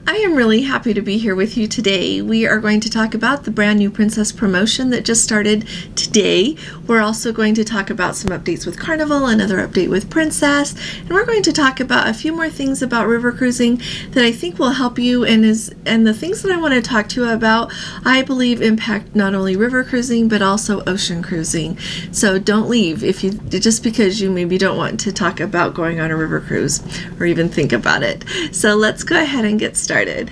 I am really happy to be here with you today. We are going to talk about the brand new Princess promotion that just started today. We're also going to talk about some updates with Carnival, another update with Princess, and we're going to talk about a few more things about river cruising that I think will help you, and the things that I want to talk to you about, I believe, impact not only river cruising but also ocean cruising. So don't leave just because you maybe don't want to talk about going on a river cruise or even think about it. So let's go ahead and get started.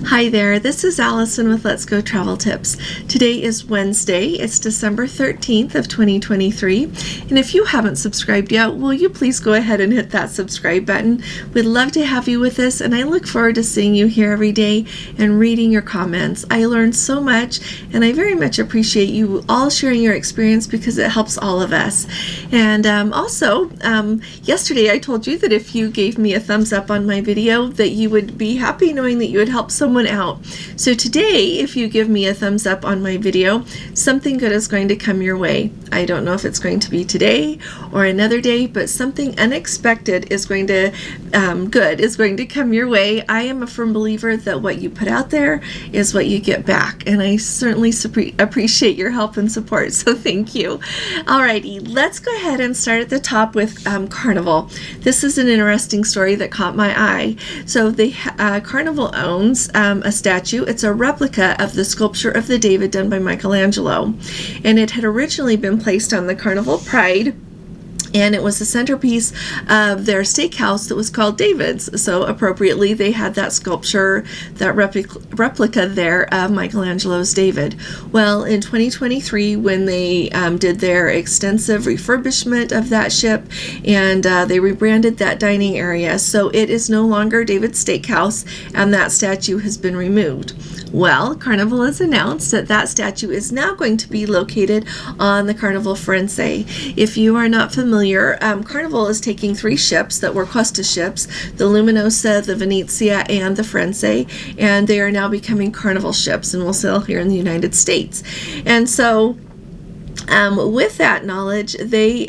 Hi there, this is Allison with Let's Go Travel Tips. Today is Wednesday, it's December 13th of 2023, and if you haven't subscribed yet, will you please go ahead and hit that subscribe button? We'd love to have you with us, and I look forward to seeing you here every day and reading your comments. I learned so much, and I very much appreciate you all sharing your experience because it helps all of us. And also, yesterday I told you that if you gave me a thumbs up on my video, that you would be happy knowing that you would help someone out. So today, if you give me a thumbs up on my video, something good is going to come your way. I don't know if it's going to be today or another day, but something unexpected is going to good is going to come your way. I am a firm believer that what you put out there is what you get back, and I certainly appreciate your help and support, so thank you. Alrighty, let's go ahead and start at the top with Carnival. This is an interesting story that caught my eye. So Carnival owns a statue. It's a replica of the sculpture of the David done by Michelangelo, and it had originally been placed on the Carnival Pride, and it was the centerpiece of their steakhouse that was called David's. So appropriately, they had that sculpture, that replica there of Michelangelo's David. Well, in 2023, when they did their extensive refurbishment of that ship, and they rebranded that dining area, so it is no longer David's Steakhouse, and that statue has been removed. Well, Carnival has announced that that statue is now going to be located on the Carnival Firenze. If you are not familiar, Carnival is taking 3 ships that were Costa ships, the Luminosa, the Venezia, and the Firenze, and they are now becoming Carnival ships and will sail here in the United States. And so, with that knowledge, they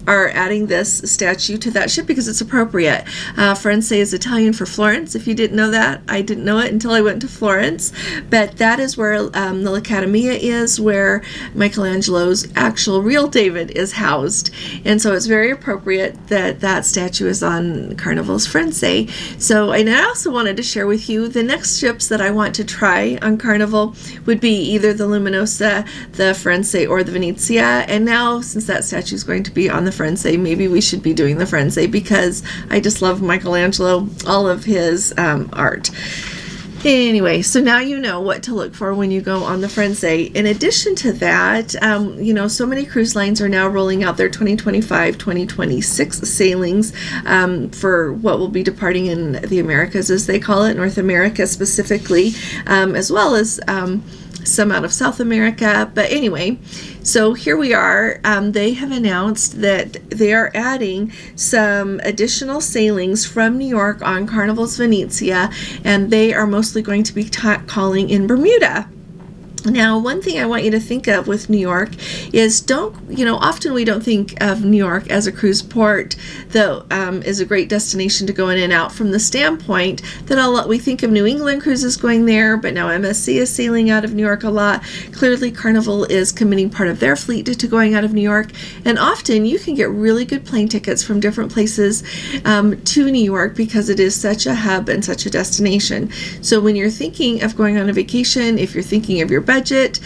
are adding this statue to that ship because it's appropriate. Firenze is Italian for Florence. If you didn't know that, I didn't know it until I went to Florence. But that is where the L'Accademia is, where Michelangelo's actual real David is housed. And so it's very appropriate that that statue is on Carnival's Firenze. So, and I also wanted to share with you the next ships that I want to try on Carnival would be either the Luminosa, the Firenze, or the Venezia. And now, since that statue is going to be on the Firenze, maybe we should be doing the Firenze because I just love Michelangelo, all of his art. Anyway, so now you know what to look for when you go on the Firenze. In addition to that, so many cruise lines are now rolling out their 2025-2026 sailings for what will be departing in the Americas, as they call it, North America specifically, as well as some out of South America. But anyway, so here we are. They have announced that they are adding some additional sailings from New York on Carnival's Venezia, and they are mostly going to be calling in Bermuda. Now, one thing I want you to think of with New York is often we don't think of New York as a cruise port that is a great destination to go in and out, from the standpoint that we think of New England cruises going there, but now MSC is sailing out of New York a lot. Clearly, Carnival is committing part of their fleet to going out of New York, and often you can get really good plane tickets from different places to New York because it is such a hub and such a destination. So when you're thinking of going on a vacation, if you're thinking of your budget,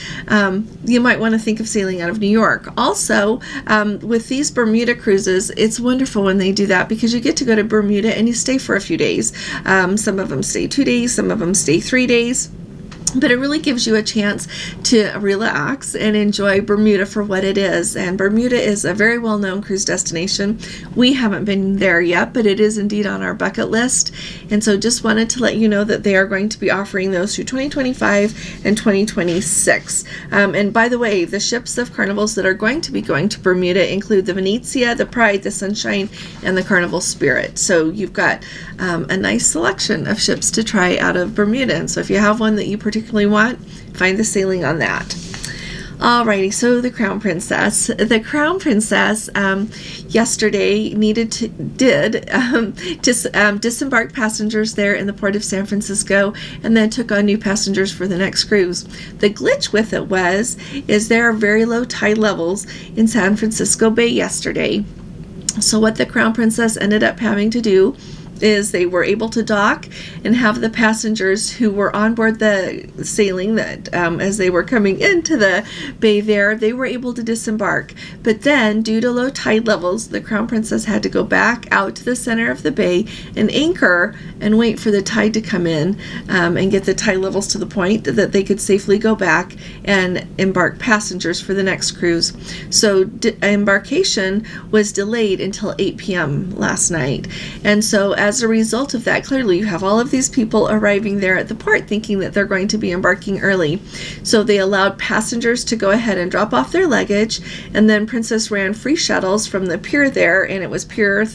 you might want to think of sailing out of New York. Also, with these Bermuda cruises, it's wonderful when they do that because you get to go to Bermuda and you stay for a few days. Some of them stay 2 days, some of them stay 3 days. But it really gives you a chance to relax and enjoy Bermuda for what it is. And Bermuda is a very well-known cruise destination. We haven't been there yet, but it is indeed on our bucket list. And so just wanted to let you know that they are going to be offering those through 2025 and 2026. And by the way, the ships of Carnivals that are going to be going to Bermuda include the Venezia, the Pride, the Sunshine, and the Carnival Spirit. So you've got a nice selection of ships to try out of Bermuda. And so if you have one that you particularly want, find the sailing on that. Alrighty, so the Crown Princess. The Crown Princess yesterday disembark passengers there in the port of San Francisco and then took on new passengers for the next cruise. The glitch with it is there are very low tide levels in San Francisco Bay yesterday. So what the Crown Princess ended up having to do is they were able to dock and have the passengers who were on board the sailing that as they were coming into the bay there, they were able to disembark. But then, due to low tide levels, the Crown Princess had to go back out to the center of the bay and anchor and wait for the tide to come in and get the tide levels to the point that they could safely go back and embark passengers for the next cruise. So embarkation was delayed until 8 p.m. last night. And so as a result of that, clearly you have all of these people arriving there at the port thinking that they're going to be embarking early. So they allowed passengers to go ahead and drop off their luggage, and then Princess ran free shuttles from the pier there, and it was Pier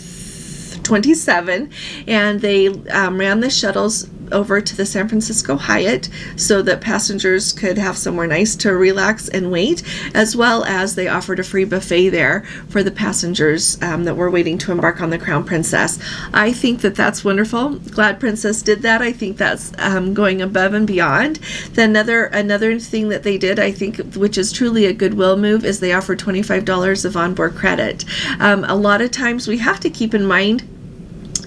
27, and they ran the shuttles over to the San Francisco Hyatt so that passengers could have somewhere nice to relax and wait, as well as they offered a free buffet there for the passengers that were waiting to embark on the Crown Princess. I think that that's wonderful. Glad Princess did that. I think that's going above and beyond. Then another thing that they did, I think, which is truly a goodwill move, is they offered $25 of onboard credit. A lot of times we have to keep in mind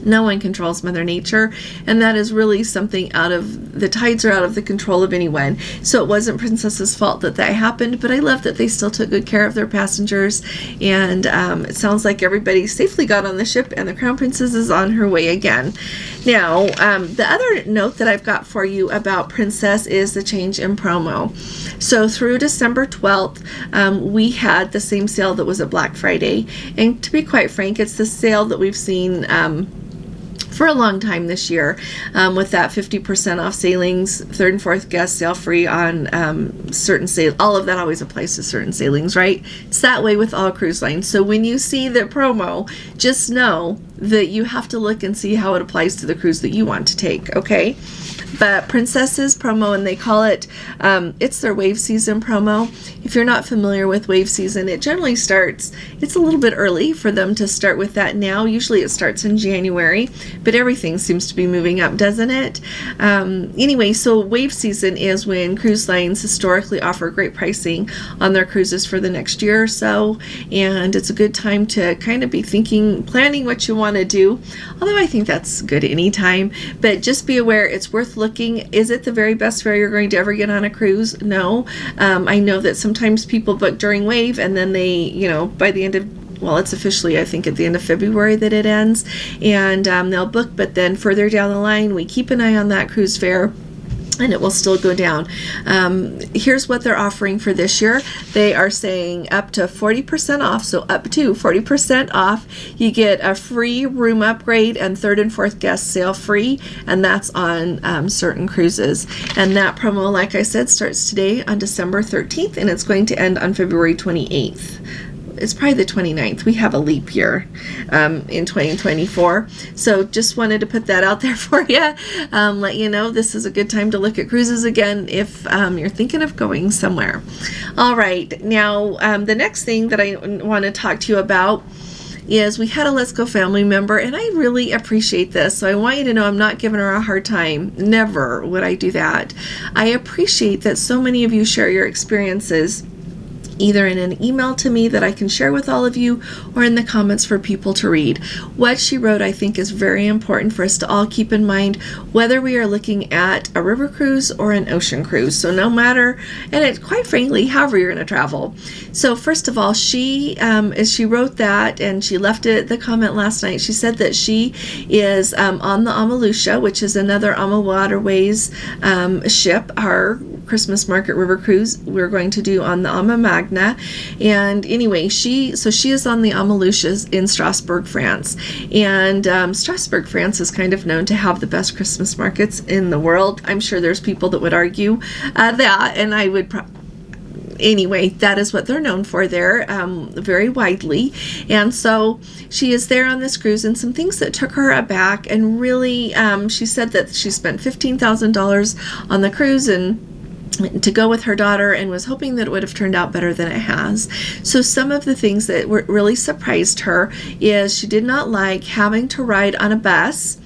no one controls Mother Nature, and that is really something the tides are out of the control of anyone. So it wasn't Princess's fault that happened, but I love that they still took good care of their passengers, and it sounds like everybody safely got on the ship, and the Crown Princess is on her way again. Now, the other note that I've got for you about Princess is the change in promo. So through December 12th, we had the same sale that was at Black Friday, and to be quite frank, it's the sale that we've seen for a long time this year, with that 50% off sailings, third and fourth guest sail free on certain sail. All of that always applies to certain sailings, right? It's that way with all cruise lines. So when you see the promo, just know that you have to look and see how it applies to the cruise that you want to take, okay? But Princess's promo, and they call it, it's their wave season promo. If you're not familiar with wave season, it generally starts, it's a little bit early for them to start with that now. Usually it starts in January, but everything seems to be moving up, doesn't it? Anyway, so wave season is when cruise lines historically offer great pricing on their cruises for the next year or so, and it's a good time to kind of be planning what you want to do, although I think that's good anytime. But just be aware, it's worth looking. Is it the very best fare you're going to ever get on a cruise? No. I know that sometimes people book during wave, and then they, by the end of, well, it's officially, I think, at the end of February that it ends, and they'll book, but then further down the line, we keep an eye on that cruise fare, and it will still go down. Here's what they're offering for this year. They are saying up to 40% off, so up to 40% off. You get a free room upgrade and third and fourth guest sail free, and that's on certain cruises. And that promo, like I said, starts today on December 13th, and it's going to end on February 28th. It's probably the 29th. We have a leap year in 2024. So just wanted to put that out there for you. Let you know this is a good time to look at cruises again if you're thinking of going somewhere. All right. Now, the next thing that I want to talk to you about is we had a Let's Go family member, and I really appreciate this. So I want you to know I'm not giving her a hard time. Never would I do that. I appreciate that so many of you share your experiences either in an email to me that I can share with all of you or in the comments for people to read. What she wrote, I think, is very important for us to all keep in mind, whether we are looking at a river cruise or an ocean cruise. So no matter, and it, quite frankly, however you're going to travel. So first of all, she wrote that, and she left the comment last night. She said that she is on the Amalucia, which is another Ama Waterways ship, our Christmas market river cruise we're going to do on the Ama Magna. And anyway, she is on the Amalucia in Strasbourg, France. And Strasbourg, France is kind of known to have the best Christmas markets in the world. I'm sure there's people that would argue that, and I would anyway, that is what they're known for there, very widely. And so she is there on this cruise, and some things that took her aback, and really, she said that she spent $15,000 on the cruise and to go with her daughter, and was hoping that it would have turned out better than it has. So some of the things that really surprised her is she did not like having to ride on a bus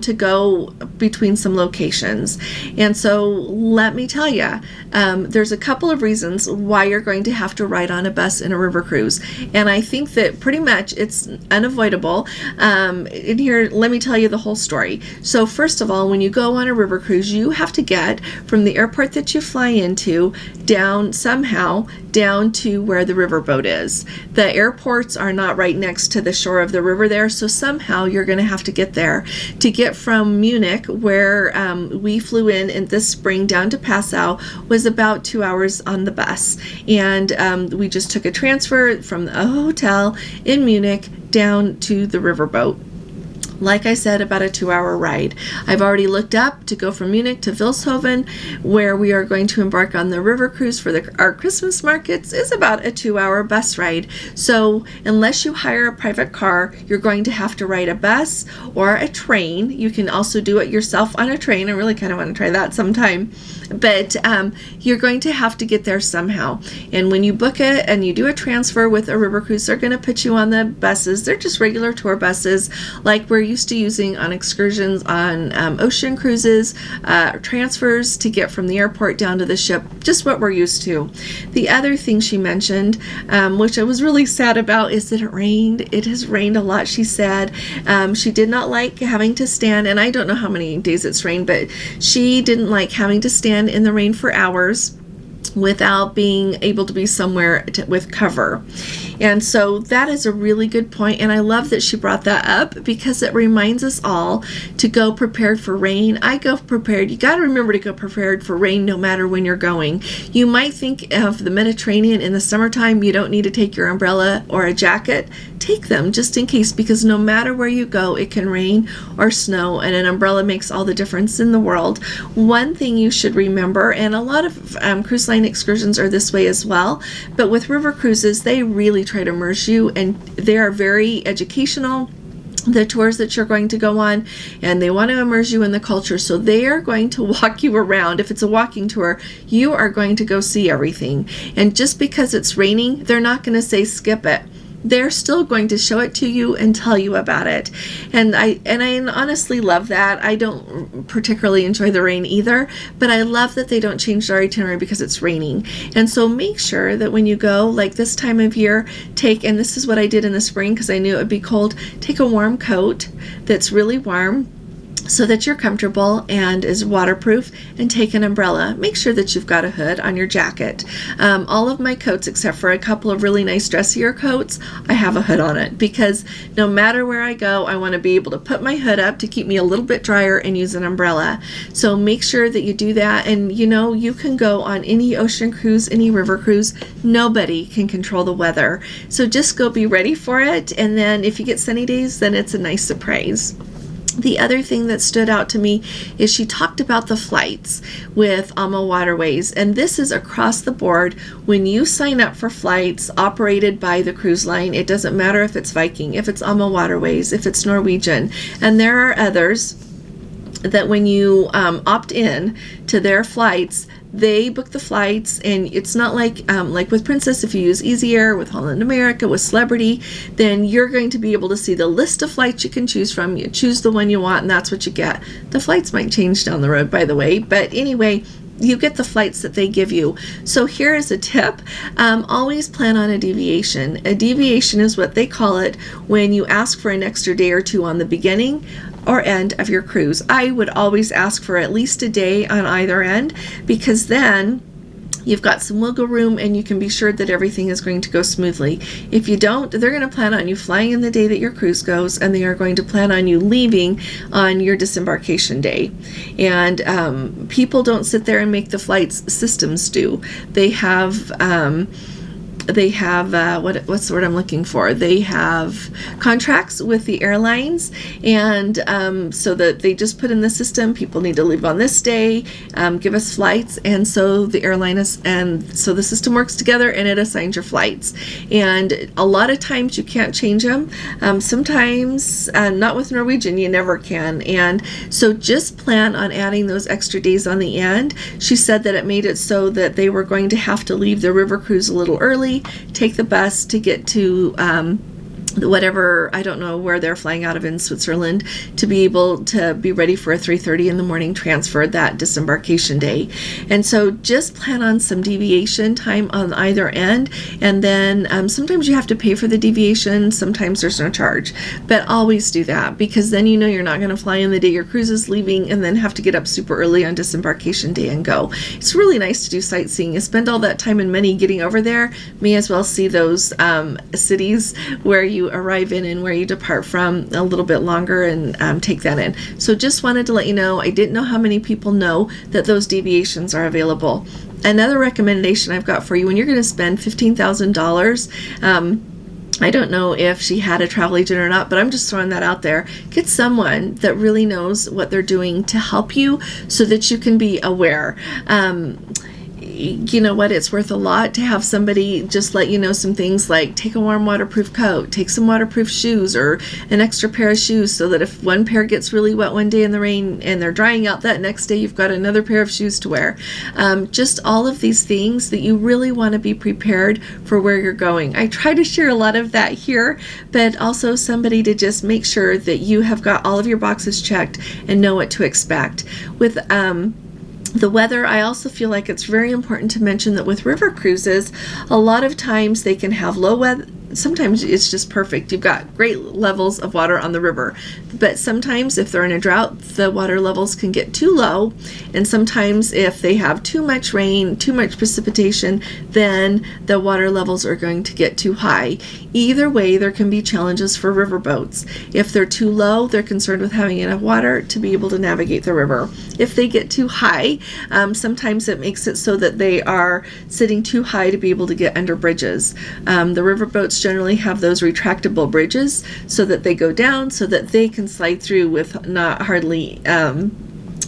to go between some locations. And so let me tell you, there's a couple of reasons why you're going to have to ride on a bus in a river cruise. And I think that pretty much it's unavoidable. In here, let me tell you the whole story. So first of all, when you go on a river cruise, you have to get from the airport that you fly into down to where the riverboat is. The airports are not right next to the shore of the river there, so somehow you're going to have to get there. To get from Munich, where we flew in this spring, down to Passau, was about 2 hours on the bus. And we just took a transfer from a hotel in Munich down to the riverboat. Like I said, about a 2-hour ride. I've already looked up to go from Munich to Vilshofen, where we are going to embark on the river cruise for our Christmas markets, is about a 2-hour bus ride. So unless you hire a private car, you're going to have to ride a bus or a train. You can also do it yourself on a train. I really kind of want to try that sometime. But you're going to have to get there somehow. And when you book it and you do a transfer with a river cruise, they're going to put you on the buses. They're just regular tour buses like we're used to using on excursions on ocean cruises, transfers to get from the airport down to the ship, just what we're used to. The other thing she mentioned, which I was really sad about, is that it rained. It has rained a lot, she said. She did not like having to stand, and I don't know how many days it's rained, but she didn't like having to stand in the rain for hours without being able to be somewhere with cover. And so that is a really good point, and I love that she brought that up because it reminds us all to go prepared for rain. I go prepared. You got to remember to go prepared for rain no matter when you're going. You might think of the Mediterranean in the summertime, you don't need to take your umbrella or a jacket. Take them just in case, because no matter where you go, it can rain or snow, and an umbrella makes all the difference in the world. One thing you should remember, and a lot of cruise line excursions are this way as well, but with river cruises, they really try to immerse you, and they are very educational, the tours that you're going to go on, and they want to immerse you in the culture. So they are going to walk you around. If it's a walking tour, you are going to go see everything. And just because it's raining, they're not going to say skip it. They're still going to show it to you and tell you about it. And I honestly love that. I don't particularly enjoy the rain either, but I love that they don't change their itinerary because it's raining. And so make sure that when you go, like this time of year, and this is what I did in the spring because I knew it would be cold, take a warm coat that's really warm, so that you're comfortable and is waterproof, and take an umbrella. Make sure that you've got a hood on your jacket. All of my coats, except for a couple of really nice dressier coats, I have a hood on it because no matter where I go, I want to be able to put my hood up to keep me a little bit drier and use an umbrella. So make sure that you do that. And you can go on any ocean cruise, any river cruise. Nobody can control the weather. So just go be ready for it. And then if you get sunny days, then it's a nice surprise. The other thing that stood out to me is she talked about the flights with Ama Waterways, and this is across the board. When you sign up for flights operated by the cruise line, it doesn't matter if it's Viking, if it's Ama Waterways, if it's Norwegian, and there are others that when you opt in to their flights, they book the flights, and it's not like with Princess, if you use Easy Air, with Holland America, with Celebrity, then you're going to be able to see the list of flights you can choose from. You choose the one you want, and that's what you get. The flights might change down the road, by the way, but anyway, you get the flights that they give you. So here is a tip. Always plan on a deviation. A deviation is what they call it when you ask for an extra day or two on the beginning or end of your cruise. I would always ask for at least a day on either end, because then you've got some wiggle room and you can be sure that everything is going to go smoothly. If you don't, they're going to plan on you flying in the day that your cruise goes, and they are going to plan on you leaving on your disembarkation day. And people don't sit there and make the flights, systems do. They have what's the word I'm looking for? They have contracts with the airlines, and so that they just put in the system, people need to leave on this day, give us flights, and so the airline is, and so the system works together and it assigns your flights. And a lot of times you can't change them. Sometimes, not with Norwegian, you never can. And so just plan on adding those extra days on the end. She said that it made it so that they were going to have to leave the river cruise a little early, take the bus to get to whatever, I don't know where they're flying out of in Switzerland, to be able to be ready for a 3:30 in the morning transfer that disembarkation day. And so just plan on some deviation time on either end, and then sometimes you have to pay for the deviation, sometimes there's no charge, but always do that, because then you know you're not going to fly in the day your cruise is leaving and then have to get up super early on disembarkation day and go. It's really nice to do sightseeing. You spend all that time and money getting over there, may as well see those cities where you arrive in and where you depart from a little bit longer, and take that in. So just wanted to let you know, I didn't know how many people know that those deviations are available. Another recommendation I've got for you, when you're going to spend $15,000, I don't know if she had a travel agent or not, but I'm just throwing that out there. Get someone that really knows what they're doing to help you so that you can be aware. You know what, it's worth a lot to have somebody just let you know some things, like take a warm waterproof coat, take some waterproof shoes, or an extra pair of shoes, so that if one pair gets really wet one day in the rain and they're drying out that next day, you've got another pair of shoes to wear. Just all of these things that you really want to be prepared for where you're going. I try to share a lot of that here, but also somebody to just make sure that you have got all of your boxes checked and know what to expect. With the weather, I also feel like it's very important to mention that with river cruises, a lot of times they can have low weather. Sometimes it's just perfect. You've got great levels of water on the river, but sometimes if they're in a drought, the water levels can get too low, and sometimes if they have too much rain, too much precipitation, then the water levels are going to get too high. Either way, there can be challenges for river boats. If they're too low, they're concerned with having enough water to be able to navigate the river. If they get too high, sometimes it makes it so that they are sitting too high to be able to get under bridges. The river boats generally have those retractable bridges so that they go down, so that they can slide through with not hardly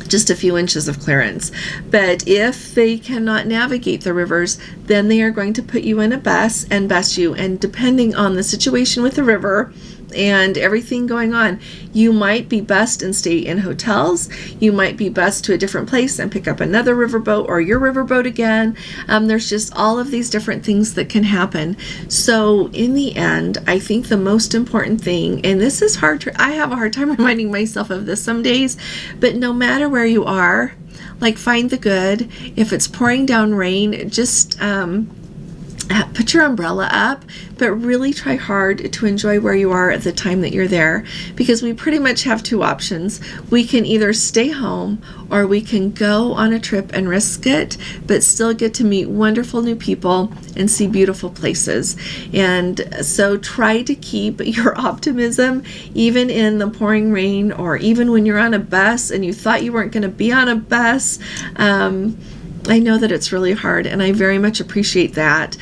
just a few inches of clearance. But if they cannot navigate the rivers, then they are going to put you in a bus and bus you, and depending on the situation with the river and everything going on, you might be bused and stay in hotels. You might be bused to a different place and pick up another riverboat, or your riverboat again. There's just all of these different things that can happen. So in the end, I think the most important thing, and this is hard I have a hard time reminding myself of this some days, but no matter where you are, like, find the good. If it's pouring down rain, just put your umbrella up, but really try hard to enjoy where you are at the time that you're there, because we pretty much have two options. We can either stay home, or we can go on a trip and risk it, but still get to meet wonderful new people and see beautiful places. And so try to keep your optimism even in the pouring rain, or even when you're on a bus and you thought you weren't going to be on a bus. I know that it's really hard, and I very much appreciate that.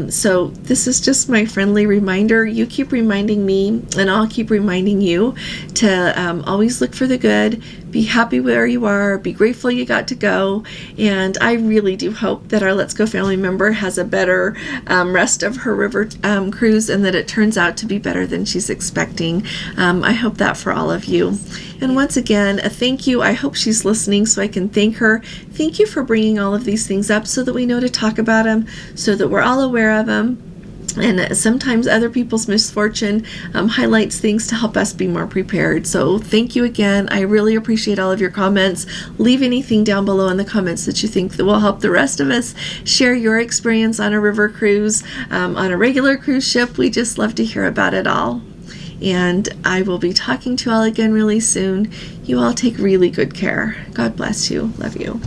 So this is just my friendly reminder. You keep reminding me, and I'll keep reminding you to always look for the good, be happy where you are, be grateful you got to go, and I really do hope that our Let's Go family member has a better rest of her river cruise, and that it turns out to be better than she's expecting. I hope that for all of you. And once again, a thank you. I hope she's listening so I can thank her. Thank you for bringing all of these things up so that we know to talk about them, so that we're all aware of them. And sometimes other people's misfortune highlights things to help us be more prepared. So thank you again. I really appreciate all of your comments. Leave anything down below in the comments that you think that will help the rest of us. Share your experience on a river cruise, on a regular cruise ship. We just love to hear about it all. And I will be talking to you all again really soon. You all take really good care. God bless you. Love you.